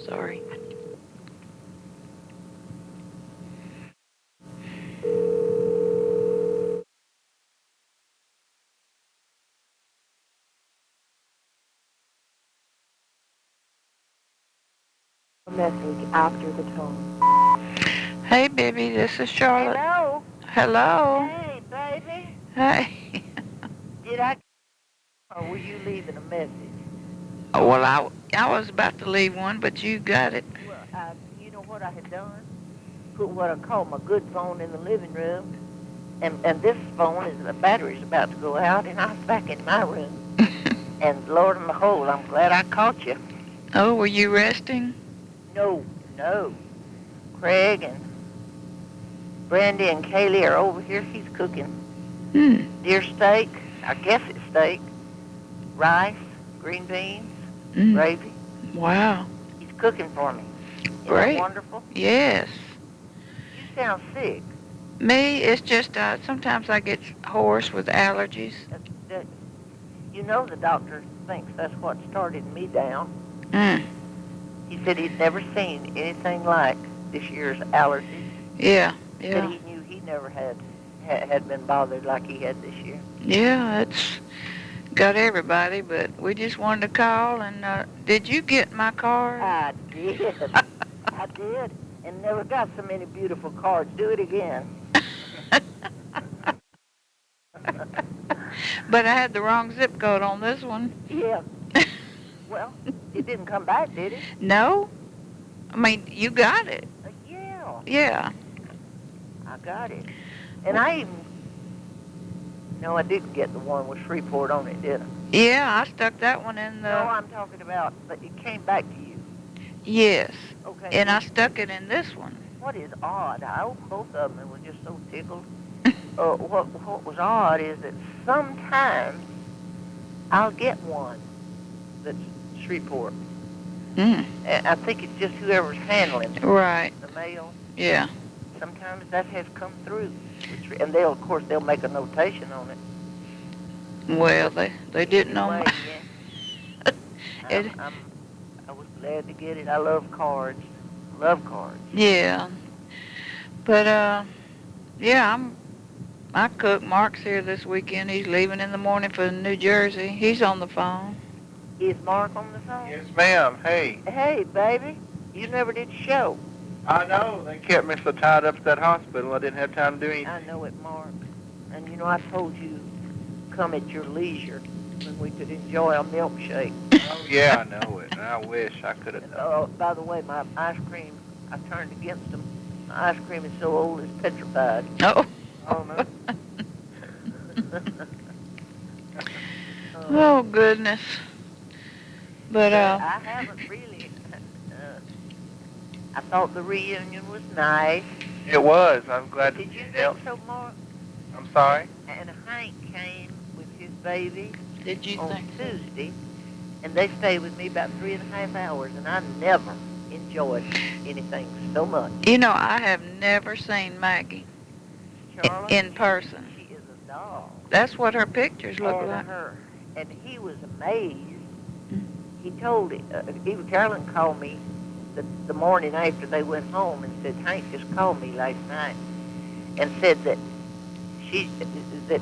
Sorry. Message after the tone. Hey, Bibbie, this is Charlotte. Hello. Hello. Hey, baby. Hey. Did I? Or were you leaving a message? Well, I was about to leave one, but you got it. Well, you know what I had done? Put what I call my good phone in the living room, and this phone the battery's about to go out, and I was back in my room. And Lord and behold, I'm glad I caught you. Oh, were you resting? No. Craig and Brandy and Kaylee are over here. He's cooking deer steak. I guess it's steak. Rice, green beans, gravy. Wow. He's cooking for me. Great. Isn't that wonderful? Yes. You sound sick. Me, it's just sometimes I get hoarse with allergies. You know the doctor thinks that's what started me down. He said he'd never seen anything like this year's allergies. Yeah. Said he knew he never had been bothered like he had this year. Yeah, it's got everybody, but we just wanted to call. And did you get my card? I did. I did, and never got so many beautiful cards. Do it again. But I had the wrong zip code on this one. Yeah. Well, it didn't come back, did it? No. I mean, you got it. Yeah. Yeah. I got it. And I didn't get the one with Shreveport on it, did I? Yeah, I stuck that one in the... No, I'm talking about, but it came back to you. Yes. Okay. And I stuck it in this one. What is odd, I opened both of them and was just so tickled. What was odd is that sometimes I'll get one that's Shreveport. And I think it's just whoever's handling it. Right. The mail. Yeah. Sometimes that has come through. And of course, they'll make a notation on it. Well, they didn't know. Anyway, yeah. I was glad to get it. I love cards. Love cards. Yeah. But, I cook. Mark's here this weekend. He's leaving in the morning for New Jersey. He's on the phone. Is Mark on the phone? Yes, ma'am. Hey. Hey, baby. You never did show. I know. They kept me so tied up at that hospital I didn't have time to do anything. I know it, Mark. And, I told you come at your leisure when we could enjoy a milkshake. Oh, yeah, I know it. And I wish I could have done it. By the way, my ice cream, I turned against them. My ice cream is so old it's petrified. Oh. Oh, no. Oh, goodness. But, I haven't really. I thought the reunion was nice. It was. I'm glad Did to you help. think so, Mark? I'm sorry? And Hank came with his baby did you on think Tuesday, and they stayed with me about 3.5 hours, and I never enjoyed anything so much. I have never seen Maggie Charlotte, in person. She is a doll. That's what her pictures look like. Her. And he was amazed. He told Carolyn called me the morning after they went home and said, Hank just called me last night and said that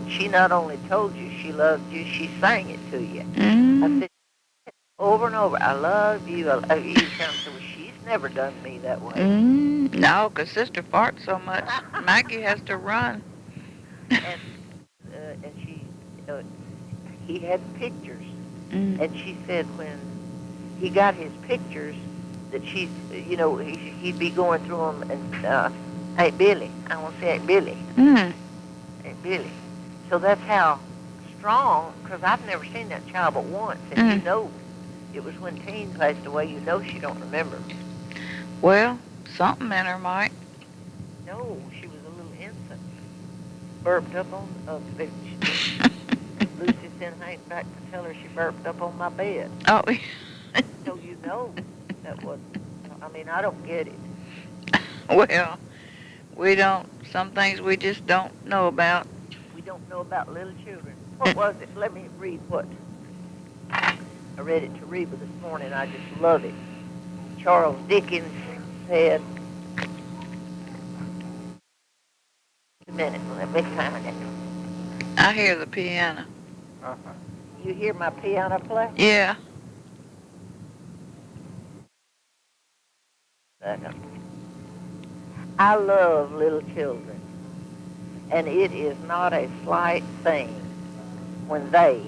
she not only told you she loved you, she sang it to you. I said over and over, I love you. I love you. So she's never done me that way. No, because Sister farts so much. Maggie has to run. And he had pictures. And she said when he got his pictures that he'd be going through them and Aunt Billie. I want to say Aunt Billie. Aunt Billie. So that's how strong, because I've never seen that child but once, and it was when Teen passed away. She don't remember. Well, something in her might. No, she was a little infant. Burped up on Lucy sent Hank back to tell her she burped up on my bed. Oh. So that was, I don't get it. Well, we don't, some things we just don't know about. We don't know about little children. What was it? Let me read what I read it to Reba this morning. I just love it. Charles Dickens said, a minute, let me find it. I hear the piano. Uh-huh. You hear my piano play? Yeah. I love little children, and it is not a slight thing when they,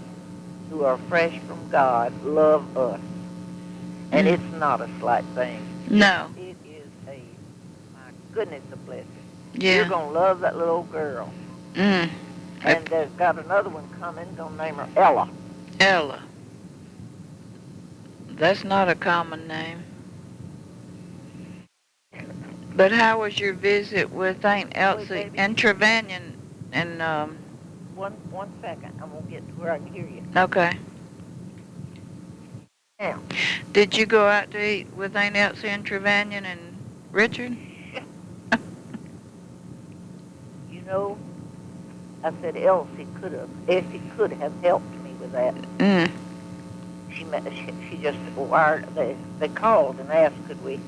who are fresh from God, love us. And it's not a slight thing. No. It is a, my goodness, a blessing. Yeah. You're going to love that little girl. Mm. And there's got another one coming, going to name her Ella. Ella. That's not a common name. But how was your visit with Aunt Elsie and Trevanion and One second. I'm going to get to where I can hear you. Okay. Now. Did you go out to eat with Aunt Elsie and Trevanion and Richard? You know, I said Elsie could have helped me with that. Mm. She just wired. They called and asked could we.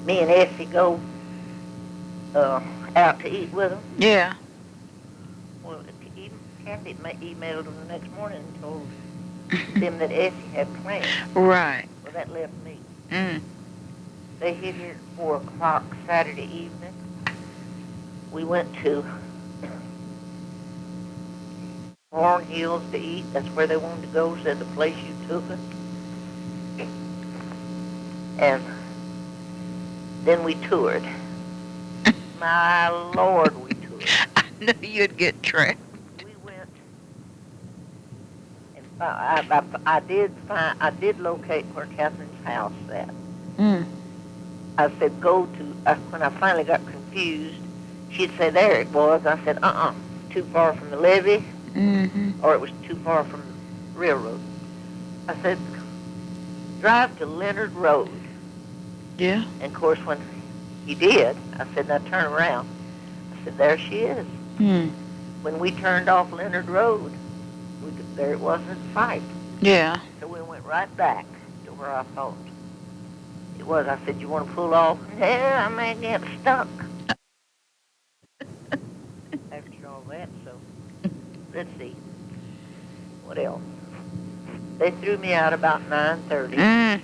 Me and Essie go out to eat with them. Yeah. Well, Candy emailed them the next morning and told them that Essie had plans. Right. Well, that left me. Mm. They hit here at 4 o'clock Saturday evening. We went to Horn Hills to eat. That's where they wanted to go, said the place you took us. And then we toured. My Lord, we toured. I knew you'd get trapped. We went, and I did locate where Catherine's house at. Mm. I said, go to, when I finally got confused, she'd say, there it was. I said, too far from the levee, or it was too far from the railroad. I said, drive to Leonard Road. Yeah. And, of course, when he did, I said, now turn around. I said, there she is. Mm. When we turned off Leonard Road, there it was in sight. Yeah. So we went right back to where I thought it was. I said, you want to pull off? Yeah, I may get stuck. After all that, so let's see. What else? They threw me out about 9:30. Mm.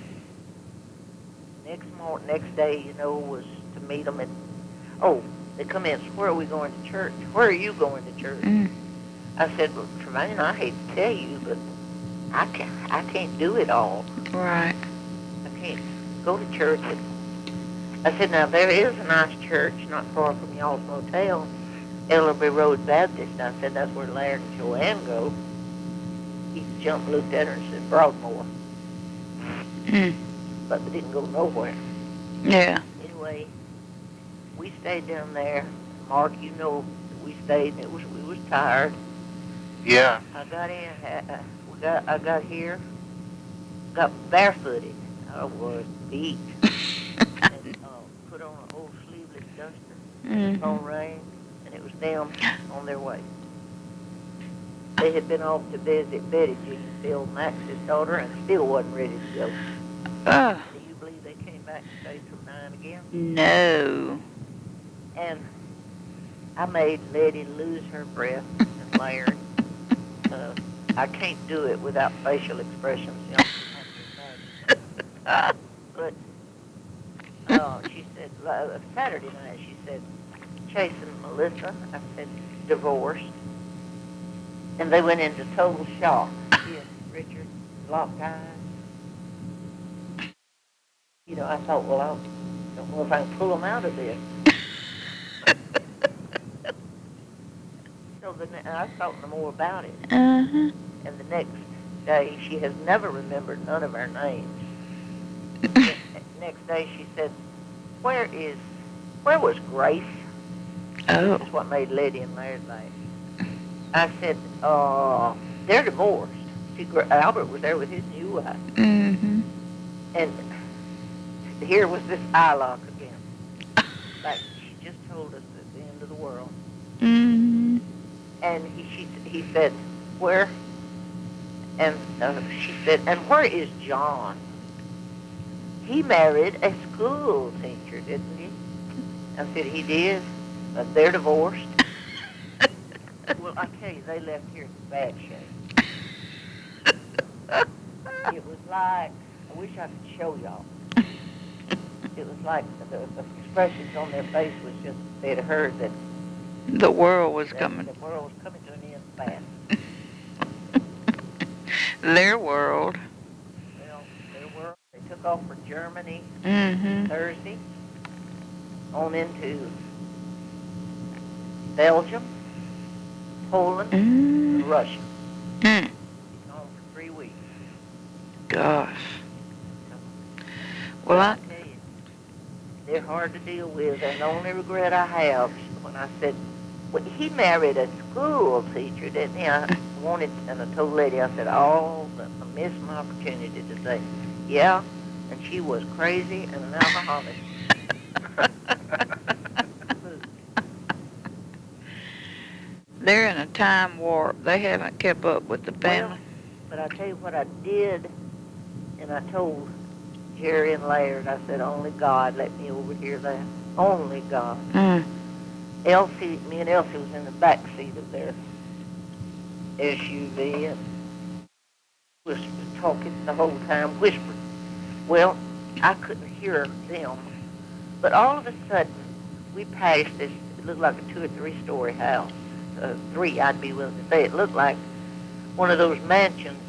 Next day, was to meet them. And they come in. So where are we going to church? Where are you going to church? Mm. I said, well, Trevanion, I hate to tell you, but I can't do it all. Right. I can't go to church. I said, now there is a nice church not far from y'all's motel, Ellerby Road Baptist. I said, that's where Larry and Joanne go. He jumped, looked at her, and said, Broadmoor. Mm. But they didn't go nowhere. Yeah. Anyway, we stayed down there. Mark, we stayed, and we was tired. Yeah. I got in. I got here. Got barefooted. I was beat. And put on an old sleeveless duster. It all rained, and it was them on their way. They had been off to visit Betty Jean Phil Max's daughter, and still wasn't ready to go. Do you believe they came back and stayed till 9 again? No. And I made Letty lose her breath and Larry. I can't do it without facial expressions. But she said, Saturday night, she said, chasing Melissa. I said, divorced. And they went into total shock. She and Richard locked eyes. I thought, well, I don't know if I can pull them out of this. So I thought no more about it. Uh-huh. And the next day, she has never remembered none of our names. Next day, she said, where was Grace? Oh. That's what made Letty and Larry laugh. I said, they're divorced. See, Albert was there with his new wife. Mm-hmm. And here was this eye lock again. Like she just told us at the end of the world. Mm-hmm. And he said, where? And she said, and where is John? He married a school teacher, didn't he? I said, he did, but they're divorced. Well, I tell you, they left here in bad shape. It was like, I wish I could show y'all. It was like the expressions on their face was just, they'd heard that the world was coming. The world was coming to an end fast. Their world. Well, their world. They took off for Germany Thursday, on into Belgium, Poland, and Russia. He's gone for 3 weeks. Gosh. Well, I tell you, they're hard to deal with, and the only regret I have when I said, well, he married a school teacher, didn't he? I wanted, and I told the lady, I said, oh, I missed my opportunity to say, yeah, and she was crazy and an alcoholic. they're in a time warp. They haven't kept up with the family. Well, but I tell you what I did, and I told Jerry and Laird, I said, only God let me overhear that. Only God. Elsie, me and Elsie was in the back seat of their SUV and was talking the whole time, whispering. Well, I couldn't hear them, but all of a sudden, we passed this, it looked like a 2 or 3 story house. 3, I'd be willing to say. It looked like one of those mansions,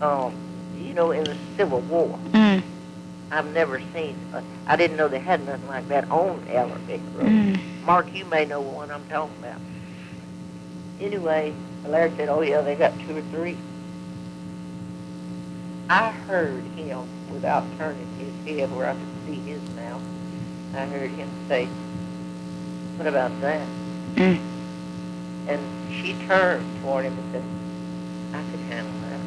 you know, in the Civil War. I've never seen, I didn't know they had nothing like that on Elevator Road. Mark, you may know what one I'm talking about. Anyway, Larry said, oh yeah, they got 2 or 3. I heard him, without turning his head where I could see his mouth, I heard him say, what about that? And she turned toward him and said, I could handle that.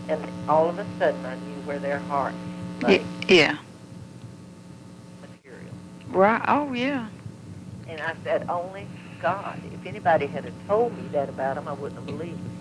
And all of a sudden, I knew where their hearts lay. Yeah. Material. Right. Oh, yeah. And I said, only God. If anybody had told me that about him, I wouldn't have believed it.